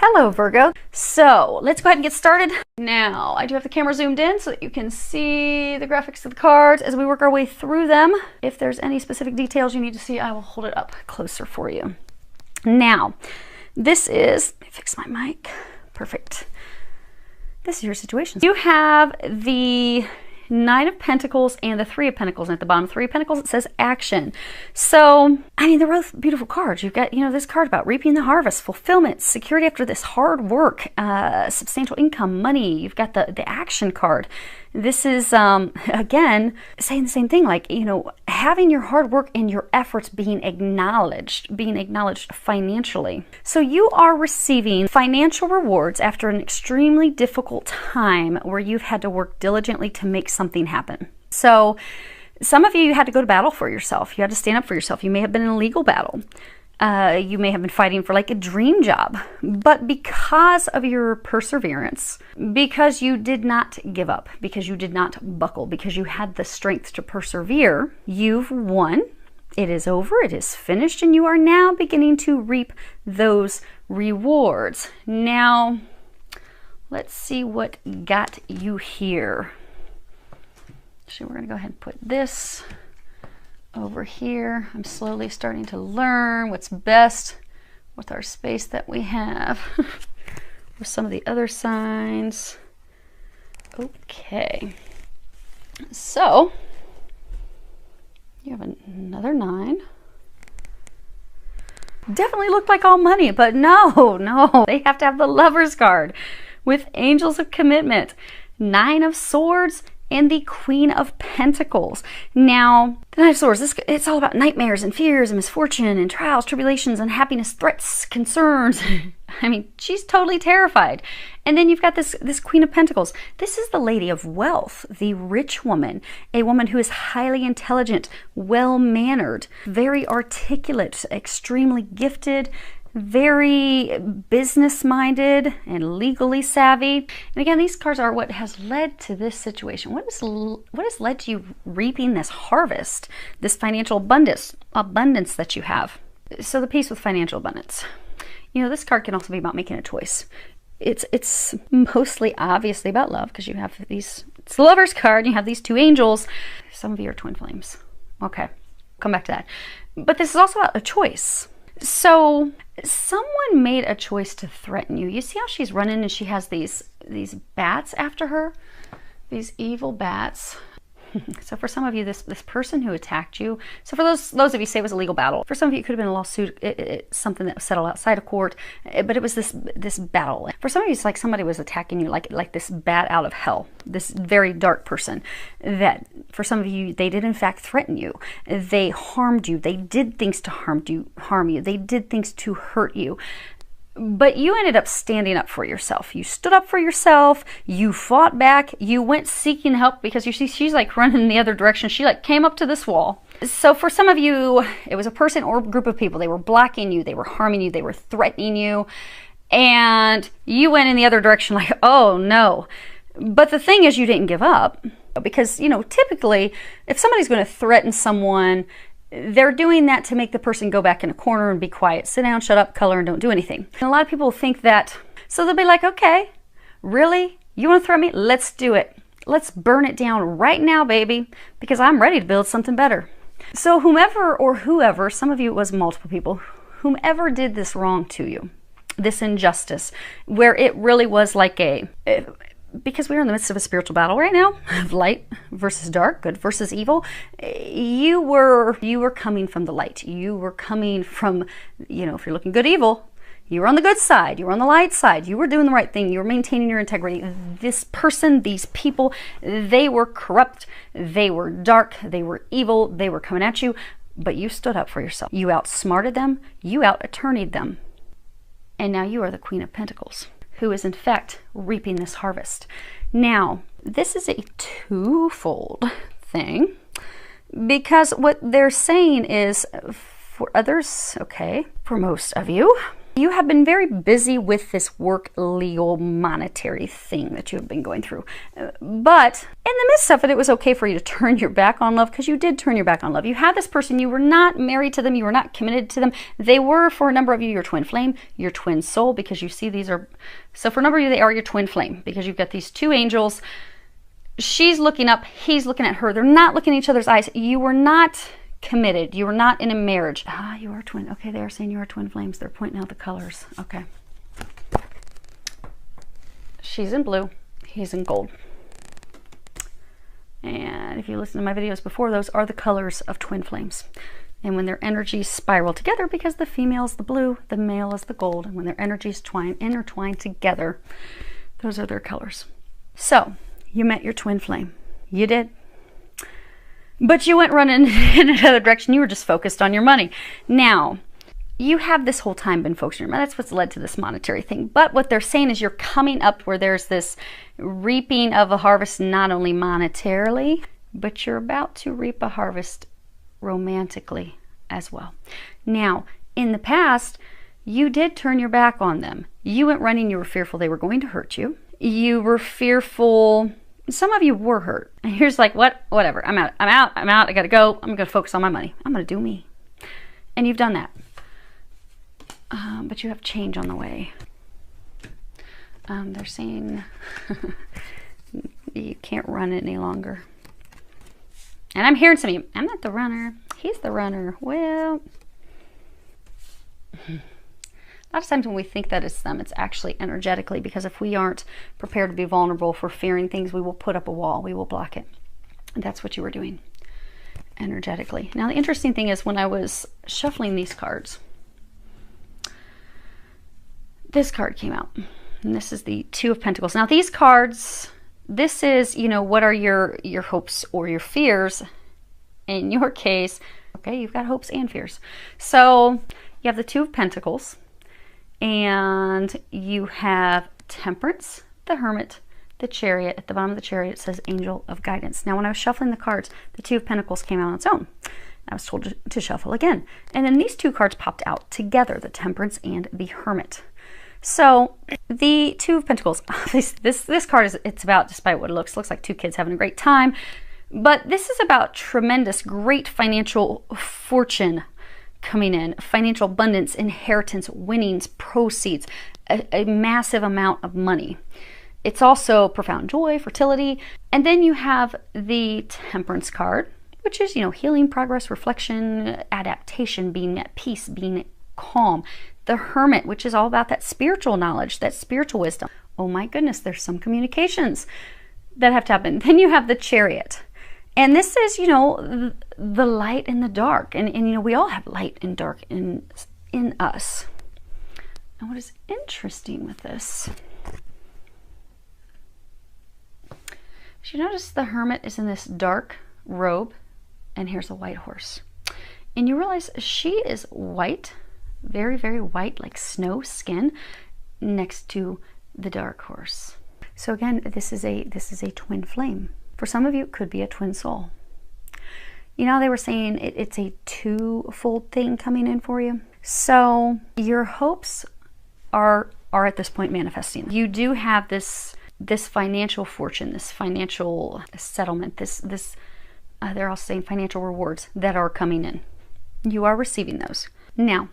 Hello, Virgo. So let's go ahead and get started. Now, I do have the camera zoomed in so that you can see the graphics of the cards as we work our way through them. If there's any specific details you need to see, I will hold it up closer for you. Now, this is, let me fix my mic. Perfect. This is your situation. You have the Nine of Pentacles and the Three of Pentacles. And at the bottom of Three of Pentacles, it says action. So, I mean, they're both beautiful cards. You've got, this card about reaping the harvest, fulfillment, security after this hard work, substantial income, money. You've got the action card. This is, again, saying the same thing, like, having your hard work and your efforts being acknowledged financially. So you are receiving financial rewards after an extremely difficult time where you've had to work diligently to make something happen. So some of you had to go to battle for yourself. You had to stand up for yourself. You may have been in a legal battle. You may have been fighting for like a dream job, but because of your perseverance, because you did not give up, because you did not buckle, because you had the strength to persevere, you've won. It is over, it is finished, and you are now beginning to reap those rewards. Now, let's see what got you here. So we're going to go ahead and put this over here. I'm slowly starting to learn what's best with our space that we have. With some of the other signs. Okay. So, you have another 9. Definitely looked like all money, but no. They have to have the Lover's card with Angels of Commitment, 9 of Swords, and the Queen of Pentacles. Now, the Nine of Swords, it's all about nightmares and fears and misfortune and trials, tribulations, unhappiness, threats, concerns. I mean, she's totally terrified. And then you've got this Queen of Pentacles. This is the Lady of Wealth, the rich woman, a woman who is highly intelligent, well-mannered, very articulate, extremely gifted, very business-minded and legally savvy. And again, these cards are what has led to this situation. What has led to you reaping this harvest, this financial abundance that you have? So the piece with financial abundance. This card can also be about making a choice. It's mostly obviously about love because you have these, it's the Lover's card, and you have these 2 angels. Some of you are twin flames. Okay, come back to that. But this is also about a choice. So someone made a choice to threaten you. You see how she's running and she has these bats after her? These evil bats. So for some of you, this person who attacked you, so for those of you, say it was a legal battle. For some of you, it could have been a lawsuit, something that was settled outside of court, but it was this battle. For some of you, it's like somebody was attacking you like this bat out of hell, this very dark person that for some of you, they did in fact threaten you. They harmed you. They did things to harm you. They did things to hurt you. But you ended up standing up for yourself. You stood up for yourself. You fought back. You went seeking help because you see she's like running in the other direction. She like came up to this wall. So for some of you, it was a person or a group of people. They were blocking you. They were harming you. They were threatening you. And you went in the other direction like, oh no. But the thing is, you didn't give up because, typically if somebody's going to threaten someone, they're doing that to make the person go back in a corner and be quiet. Sit down, shut up, color, and don't do anything. And a lot of people think that, so they'll be like, okay, really? You want to threaten me? Let's do it. Let's burn it down right now, baby, because I'm ready to build something better. So whoever, some of you it was multiple people, whomever did this wrong to you, this injustice, where it really was like because we're in the midst of a spiritual battle right now, of light versus dark, good versus evil. You were coming from the light. You were coming from, if you're looking good, evil, you were on the good side. You were on the light side. You were doing the right thing. You were maintaining your integrity. This person, these people, they were corrupt. They were dark. They were evil. They were coming at you, but you stood up for yourself. You outsmarted them. You out-attorneyed them. And now you are the Queen of Pentacles, who is in fact reaping this harvest. Now, this is a twofold thing because what they're saying is for others, okay, for most of you, You have been very busy with this work, legal, monetary thing that you have been going through. But in the midst of it, it was okay for you to turn your back on love, because you did turn your back on love. You had this person, you were not married to them, you were not committed to them. They were, for a number of you, your twin flame, your twin soul, because you see these are, so for a number of you, they are your twin flame, because you've got these two angels. She's looking up, he's looking at her. They're not looking at each other's eyes. You were not committed. You were not in a marriage. Ah, you are twin. Okay, they are saying you are twin flames. They're pointing out the colors. Okay. She's in blue. He's in gold. And if you listen to my videos before, those are the colors of twin flames. And when their energies spiral together, because the female is the blue, the male is the gold, and when their energies intertwine together, those are their colors. So, you met your twin flame. You did. But you went running in another direction. You were just focused on your money. Now, you have this whole time been focused on your money. That's what's led to this monetary thing. But what they're saying is you're coming up where there's this reaping of a harvest, not only monetarily, but you're about to reap a harvest romantically as well. Now, in the past, you did turn your back on them. You went running. You were fearful they were going to hurt you. You were fearful. Some of you were hurt. And you're just like, whatever. I'm out. I gotta go. I'm gonna focus on my money. I'm gonna do me. And you've done that. But you have change on the way. They're saying you can't run it any longer. And I'm hearing some of you, I'm not the runner. He's the runner. Well, a lot of times when we think that it's them, it's actually energetically, because if we aren't prepared to be vulnerable, if we're fearing things, we will put up a wall, we will block it. And that's what you were doing energetically. Now, the interesting thing is when I was shuffling these cards, this card came out, and this is the Two of Pentacles. Now, these cards, this is, you know, what are your hopes or your fears? In your case, okay, you've got hopes and fears. So you have the Two of Pentacles, and you have Temperance, the Hermit, the Chariot. At the bottom of the Chariot, it says Angel of Guidance. Now, when I was shuffling the cards, the Two of Pentacles came out on its own. I was told to shuffle again. And then these two cards popped out together, the Temperance and the Hermit. So, the Two of Pentacles, this card is, it's about, despite what it looks like two kids having a great time. But this is about tremendous, great financial fortune coming in, financial abundance, inheritance, winnings, proceeds, a massive amount of money. It's also profound joy, fertility. And then you have the Temperance card, which is, you know, healing, progress, reflection, adaptation, being at peace, being calm. The Hermit, which is all about that spiritual knowledge, that spiritual wisdom. Oh my goodness, there's some communications that have to happen. Then you have the Chariot. And this is, you know, the light and the dark. And you know, we all have light and dark in us. And what is interesting with this, you notice the Hermit is in this dark robe, and here's a white horse. And you realize she is white, very, very white, like snow skin, next to the dark horse. So again, this is a twin flame. For some of you, it could be a twin soul. You know, they were saying it's a twofold thing coming in for you. So your hopes are at this point manifesting. You do have this financial fortune, this financial settlement, they're also saying financial rewards that are coming in. You are receiving those. Now,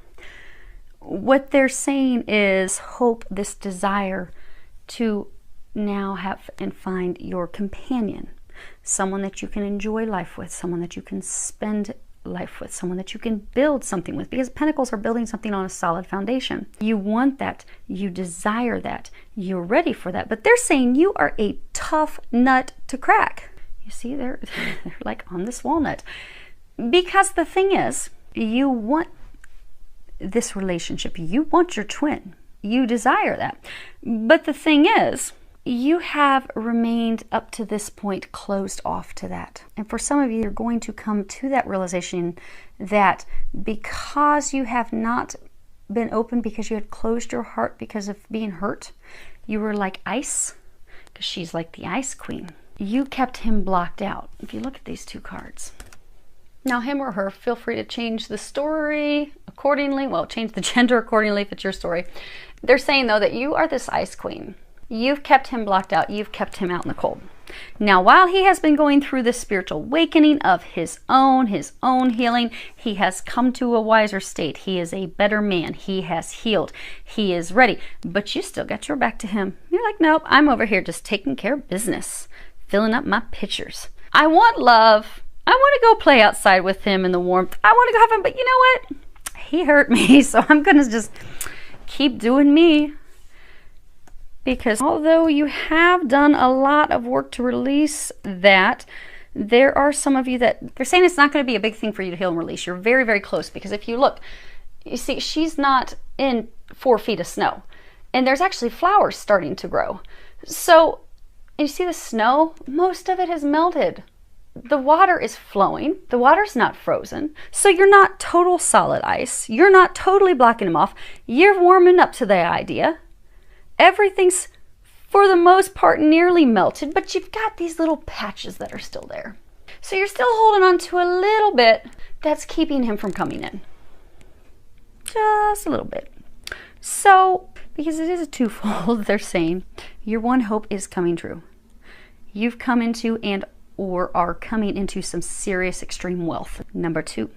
what they're saying is hope, this desire to now have and find your companion, someone that you can enjoy life with, someone that you can spend life with, someone that you can build something with, because Pentacles are building something on a solid foundation. You want that, you desire that, you're ready for that, but they're saying you are a tough nut to crack. You see, they're like on this walnut, because the thing is, you want this relationship, you want your twin, you desire that, but the thing is, you have remained up to this point closed off to that. And for some of you, you're going to come to that realization that because you have not been open, because you had closed your heart because of being hurt, you were like ice, because she's like the ice queen. You kept him blocked out. If you look at these two cards, Now, him or her, feel free to change the story accordingly. Well, change the gender accordingly if it's your story. They're saying, though, that you are this ice queen. You've kept him blocked out. You've kept him out in the cold. Now, while he has been going through this spiritual awakening of his own healing, he has come to a wiser state. He is a better man. He has healed. He is ready. But you still got your back to him. You're like, nope, I'm over here just taking care of business, filling up my pitchers. I want love. I want to go play outside with him in the warmth. I want to go have him, but you know what? He hurt me, so I'm going to just keep doing me. Because although you have done a lot of work to release that, there are some of you that they're saying it's not going to be a big thing for you to heal and release. You're very, very close. Because if you look, you see, she's not in 4 feet of snow. And there's actually flowers starting to grow. So, you see the snow? Most of it has melted. The water is flowing. The water's not frozen. So you're not total solid ice. You're not totally blocking them off. You're warming up to the idea. Everything's, for the most part, nearly melted, but you've got these little patches that are still there. So you're still holding on to a little bit that's keeping him from coming in. Just a little bit. So, because it is a twofold, they're saying, your one hope is coming true. You've come into or are coming into some serious extreme wealth. Number 2,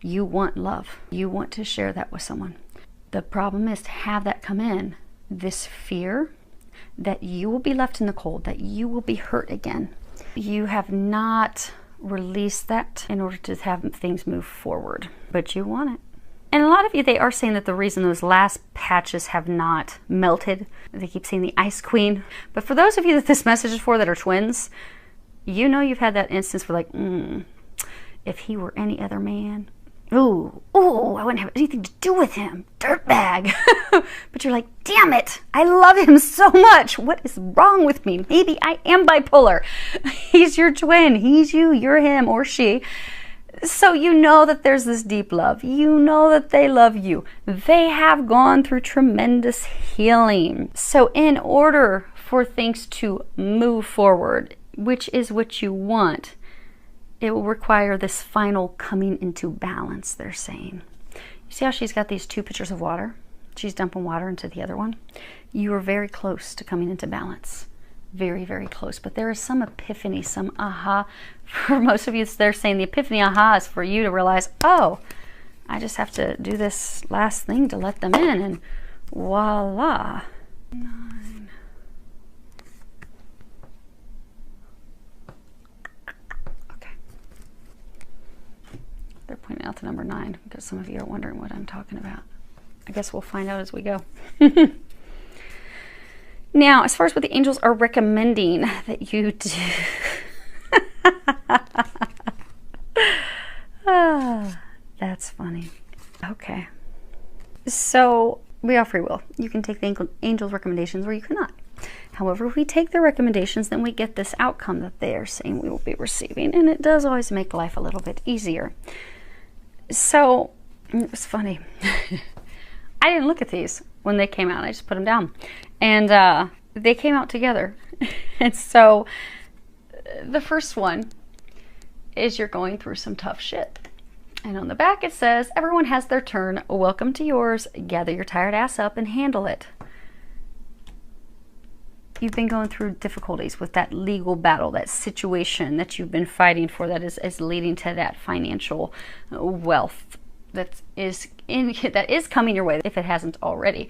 you want love. You want to share that with someone. The problem is to have that come in. This fear that you will be left in the cold, that you will be hurt again. You have not released that in order to have things move forward, but you want it. And a lot of you, they are saying that the reason those last patches have not melted, they keep saying the ice queen. But for those of you that this message is for that are twins, you know you've had that instance where like, if he were any other man, ooh, I wouldn't have anything to do with him. Dirtbag. But you're like, damn it. I love him so much. What is wrong with me? Maybe I am bipolar. He's your twin. He's you. You're him or she. So you know that there's this deep love. You know that they love you. They have gone through tremendous healing. So in order for things to move forward, which is what you want, it will require this final coming into balance, they're saying. You see how she's got these 2 pitchers of water? She's dumping water into the other one. You are very close to coming into balance. Very, very close. But there is some epiphany, some aha. For most of you, they're saying the epiphany aha is for you to realize, oh, I just have to do this last thing to let them in, and voila. 9. Okay. They're pointing out the number 9 because some of you are wondering what I'm talking about. I guess we'll find out as we go. Now, as far as what the angels are recommending that you do. That's funny. Okay. So, we have free will. You can take the angels' recommendations or you cannot. However, if we take their recommendations, then we get this outcome that they are saying we will be receiving. And it does always make life a little bit easier. So, it was funny. I didn't look at these when they came out. I just put them down. And they came out together. And so, the first one is you're going through some tough shit. And on the back it says, everyone has their turn. Welcome to yours. Gather your tired ass up and handle it. You've been going through difficulties with that legal battle, that situation that you've been fighting for that is leading to that financial wealth that is coming your way if it hasn't already.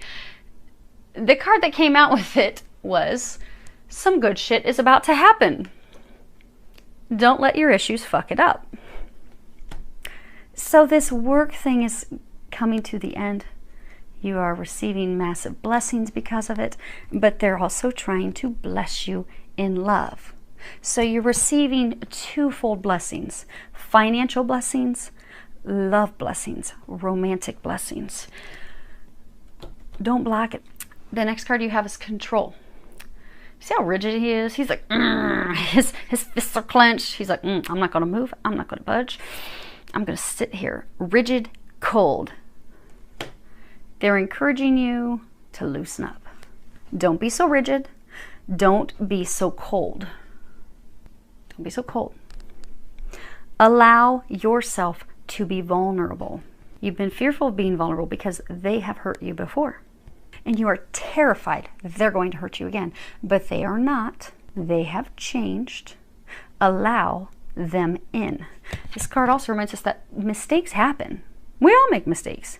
The card that came out with it was, some good shit is about to happen. Don't let your issues fuck it up. So this work thing is coming to the end. You are receiving massive blessings because of it, but they're also trying to bless you in love. So you're receiving twofold blessings: financial blessings, love blessings, romantic blessings. Don't block it. The next card you have is control. See how rigid he is? He's like, his fists are clenched. He's like, I'm not going to move. I'm not going to budge. I'm going to sit here, rigid, cold. They're encouraging you to loosen up. Don't be so rigid. Don't be so cold. Don't be so cold. Allow yourself to be vulnerable. You've been fearful of being vulnerable because they have hurt you before. And you are terrified they're going to hurt you again. But they are not. They have changed. Allow them in. This card also reminds us that mistakes happen. We all make mistakes.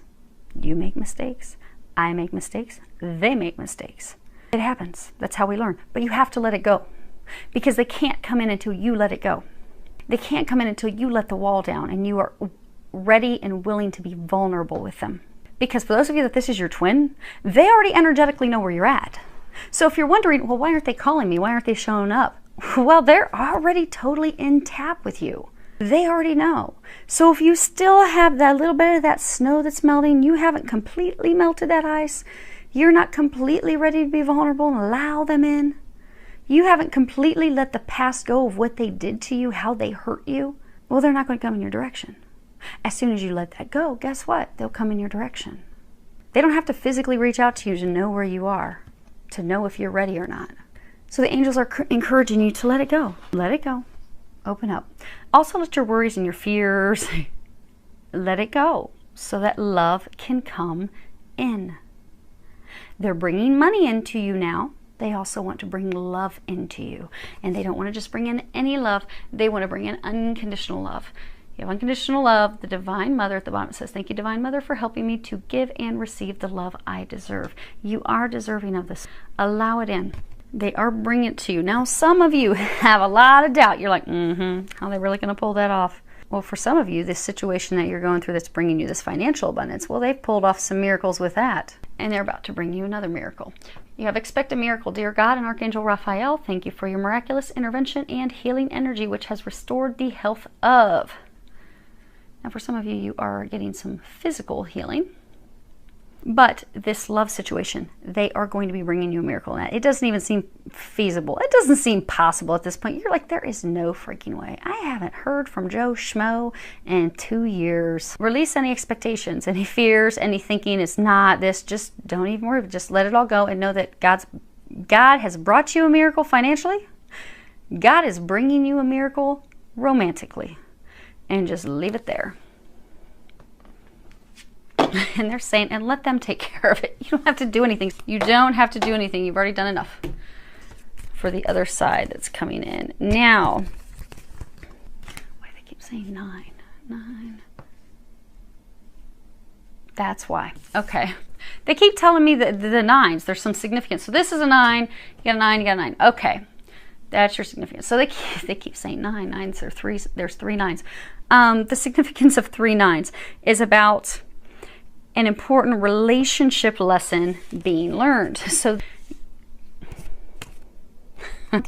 You make mistakes. I make mistakes. They make mistakes. It happens. That's how we learn. But you have to let it go. Because they can't come in until you let it go. They can't come in until you let the wall down and you are ready and willing to be vulnerable with them. Because for those of you that this is your twin, they already energetically know where you're at. So if you're wondering, well, why aren't they calling me? Why aren't they showing up? Well, they're already totally in tap with you. They already know. So if you still have that little bit of that snow that's melting, you haven't completely melted that ice, you're not completely ready to be vulnerable and allow them in, you haven't completely let the past go of what they did to you, how they hurt you, well, they're not going to come in your direction. As soon as you let that go, guess what? They'll come in your direction. They don't have to physically reach out to you to know where you are, to know if you're ready or not. So the angels are encouraging you to let it go. Let it go. Open up. Also let your worries and your fears, let it go so that love can come in. They're bringing money into you now. They also want to bring love into you. And they don't want to just bring in any love. They want to bring in unconditional love. You have unconditional love. The Divine Mother at the bottom says, thank you, Divine Mother, for helping me to give and receive the love I deserve. You are deserving of this. Allow it in. They are bringing it to you. Now, some of you have a lot of doubt. You're like, how are they really going to pull that off? Well, for some of you, this situation that you're going through that's bringing you this financial abundance, well, they've pulled off some miracles with that. And they're about to bring you another miracle. You have expect a miracle. Dear God and Archangel Raphael, thank you for your miraculous intervention and healing energy, which has restored the health of. Now, for some of you, you are getting some physical healing. But this love situation, they are going to be bringing you a miracle. Now, it doesn't even seem feasible. It doesn't seem possible at this point. You're like, there is no freaking way. I haven't heard from Joe Schmo in 2 years. Release any expectations, any fears, any thinking it's not this. Just don't even worry. Just let it all go and know that God has brought you a miracle financially. God is bringing you a miracle romantically. And just leave it there. And they're saying, and let them take care of it. You don't have to do anything. You don't have to do anything. You've already done enough for the other side that's coming in. Now, why do they keep saying 9? 9. That's why. Okay. They keep telling me that the 9s, there's some significance. So this is a 9. You got a 9, you got a 9. Okay. That's your significance. So they keep saying 9. 9s are 3s. There's 3 9s. The significance of 3 9s is about an important relationship lesson being learned. So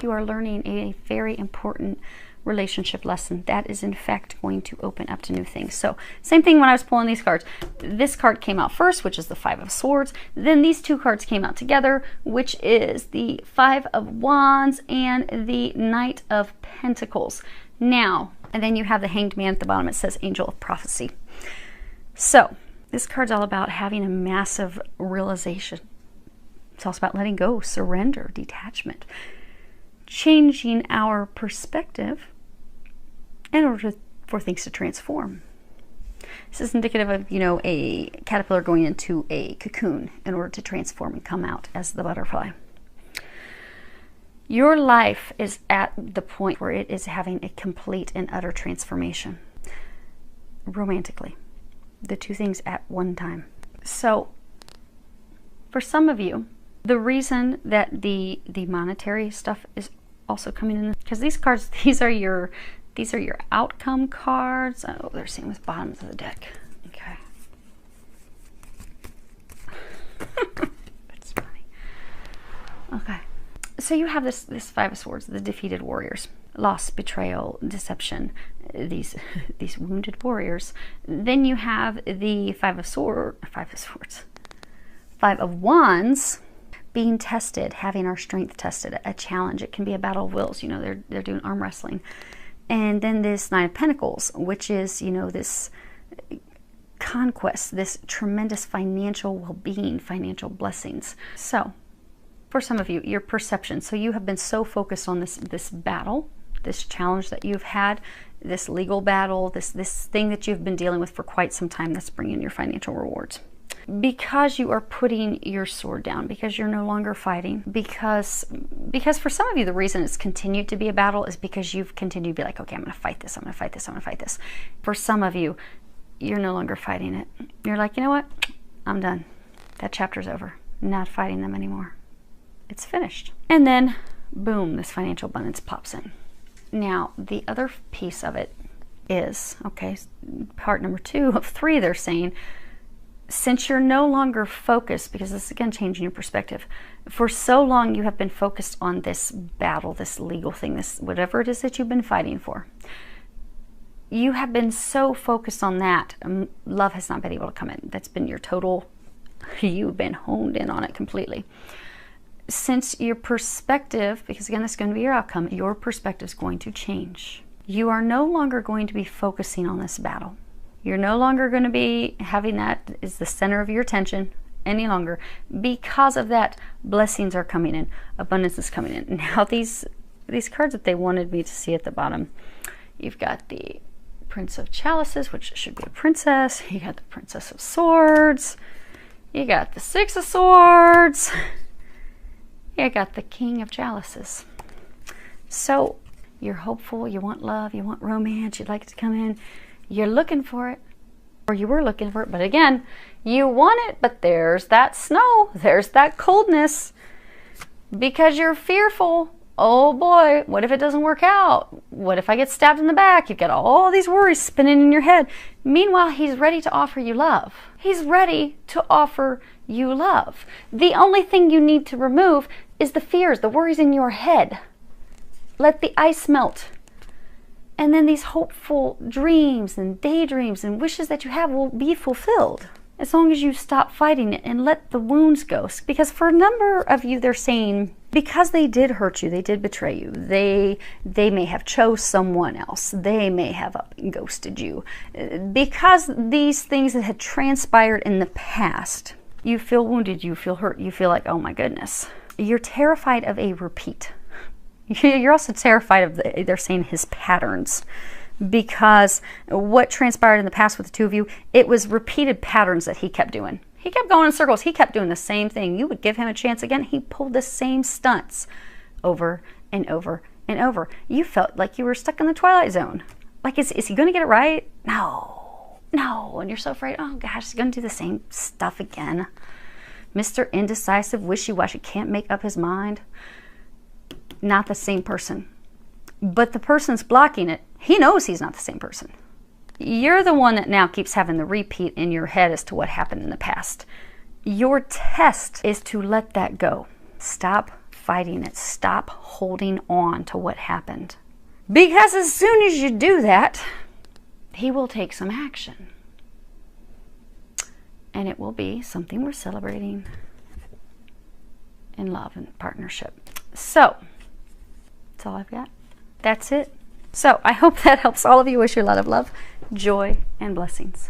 you are learning a very important relationship lesson that is in fact going to open up to new things. So same thing when I was pulling these cards. This card came out first, which is the 5 of Swords. Then these two cards came out together, which is the 5 of Wands and the Knight of Pentacles. Now, and then you have the Hanged Man at the bottom. It says Angel of Prophecy. So this card's all about having a massive realization. It's also about letting go, surrender, detachment, changing our perspective in order for things to transform. This is indicative of, a caterpillar going into a cocoon in order to transform and come out as the butterfly. Your life is at the point where it is having a complete and utter transformation. Romantically. The two things at one time. So, for some of you, the reason that the monetary stuff is also coming in, because these cards, these are your outcome cards. Oh, they're same with bottoms of the deck. Okay. That's funny. Okay. So you have this 5 of Swords, the defeated warriors. Loss, betrayal, deception, these wounded warriors. Then you have the 5 of Wands, being tested, having our strength tested, a challenge. It can be a battle of wills. They're doing arm wrestling. And then this 9 of Pentacles, which is, this conquest, this tremendous financial well-being, financial blessings. So, for some of you, your perception. So you have been so focused on this battle, this challenge that you've had, this legal battle, this thing that you've been dealing with for quite some time that's bringing your financial rewards. Because you are putting your sword down, because you're no longer fighting, because for some of you, the reason it's continued to be a battle is because you've continued to be like, okay, I'm going to fight this, I'm going to fight this, I'm going to fight this. For some of you, you're no longer fighting it. You're like, you know what? I'm done. That chapter's over. I'm not fighting them anymore. It's finished. And then, boom, this financial abundance pops in. Now, the other piece of it is, okay, part number 2 of 3, they're saying, since you're no longer focused, because this is again changing your perspective, for so long you have been focused on this battle, this legal thing, this whatever it is that you've been fighting for. You have been so focused on that, love has not been able to come in. That's been your total, you've been honed in on it completely. Since your perspective, because again this is going to be your outcome, your perspective is going to change. You are no longer going to be focusing on this battle. You're no longer going to be having that as the center of your attention any longer. Because of that, blessings are coming in. Abundance is coming in. Now these cards that they wanted me to see at the bottom, you've got the Prince of Chalices, which should be a princess. You got the Princess of Swords. You got the Six of Swords. You got the King of Chalices. So you're hopeful, you want love, you want romance, you'd like it to come in. You're looking for it, or you were looking for it, but again, you want it, but there's that snow, there's that coldness, because you're fearful. Oh boy, what if it doesn't work out? What if I get stabbed in the back? You've got all these worries spinning in your head. Meanwhile, he's ready to offer you love. He's ready to offer you love. The only thing you need to remove is the fears, the worries in your head. Let the ice melt. And then these hopeful dreams and daydreams and wishes that you have will be fulfilled as long as you stop fighting it and let the wounds go. Because for a number of you, they're saying, because they did hurt you, they did betray you, they may have chose someone else, they may have up and ghosted you. Because these things that had transpired in the past, you feel wounded, you feel hurt, you feel like, oh my goodness. You're terrified of a repeat. You're also terrified of, they're saying, his patterns, because what transpired in the past with the two of you, it was repeated patterns that he kept doing. He kept going in circles. He kept doing the same thing. You would give him a chance again. He pulled the same stunts over and over and over. You felt like you were stuck in the Twilight Zone. Like, is he going to get it right? No. And you're so afraid, oh gosh, he's going to do the same stuff again. Mr. Indecisive, wishy-washy, can't make up his mind. Not the same person. But the person's blocking it. He knows he's not the same person. You're the one that now keeps having the repeat in your head as to what happened in the past. Your test is to let that go. Stop fighting it. Stop holding on to what happened. Because as soon as you do that, he will take some action. And it will be something we're celebrating in love and partnership. So, that's all I've got. That's it. So I hope that helps all of you. Wish you a lot of love, joy, and blessings.